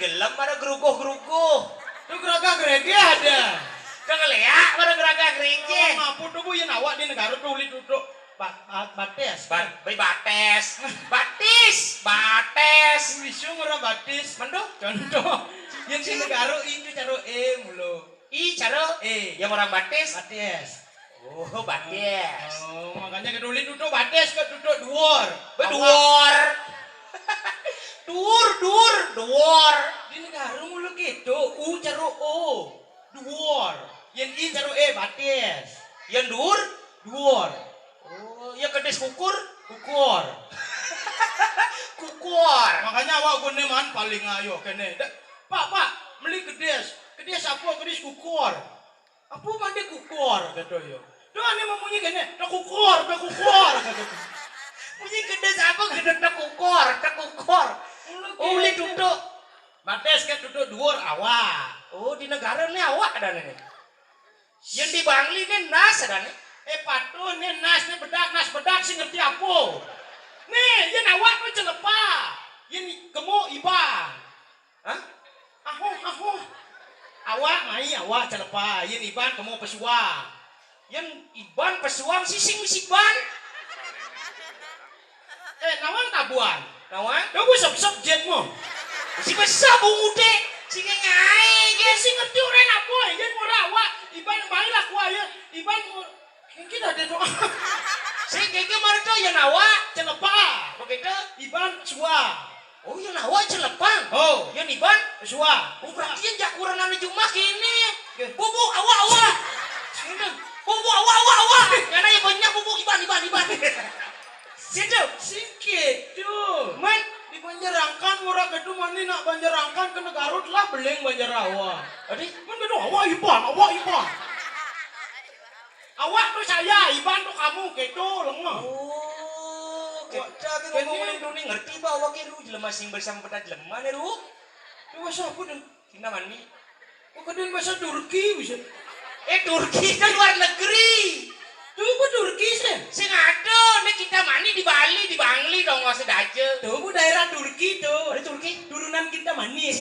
tenggelam ada gerukuh-gerukuh. Tuh geragak gerege ada. Kengeleak pada geragak gereje. Ngapu tuh bu yang awak di negara tuh uli duduk. Bates. Batis. Wisu ngora batis. Mendo? Contoh. Yang di negara itu caro mulu. Caro. Yang orang batis. Bates. Oh, batis. Oh, makanya keduli duduk bates ke duduk duor. Duor. Duor. Di negara mulu gitu. Caro O. Duor. Yang I caro bates. Yang Duor. Oh, yang kedes kukur. Kukur. Kukur. Makanya awak guneman paling ayo kene. Pak, beli kedes. Kedes apa? Kedes kukur. Apa mandi kukur kata yo. Tuh ane memunyi kene, tak kukur kata. Punya kedes apa? Kedes tak kukur. Uli duduk. Bates kan duduk dhuwur awak. Oh, di negara ini awak ada nih. Yang di Bangli ini nas ada nih. Patun nih nas bedak sih ngerti apa? Nih, yang awak tuh celepa. Yang gemuk iban. Hah? Aho. Awak celepa. Yang iban gemuk pesua. Yang iban pesuang sising misiban. Nawang tabuan. Nawang? Kamu sop jetmu. Si besar bungude. Si ngai. Dia sih ngerti orang apa? Yang murah awak. Iban baiklah kuaya. Iban kita ada doa. Si keke marito yang awak. Celepa. Begitu? Iban pesua. Oh, yang awak celepang. Oh. Yang iban Pesua. Oh, berarti yang jakuran anu cuma kini. Bubuk awak. Bubuk awak. Karena yang banyak bubuk iban. Situ. Singkit tuh. Men. Di Banjarangkan murah gedung mani nak Banjarangkan ke Garut lah beleng Banjarawa. Adi. Men gedung awak iban. Awak tuh saya, iban tuh kamu gitu lemah. Oh. Kita ngomongin dulu nih ngerti bahwa kita jelema sing bersama pada jelema nih lu. Itu bahasa apa dong? Kita mani. Kok kadang bahasa Turki bisa? Turki kan luar negeri. Tuh apa Turki sih? Sing ada nih kita mani di Bali, di Bangli dong nggak sedaje. Tuh bu daerah Turki tuh. Ada Turki? Turunan kita manis.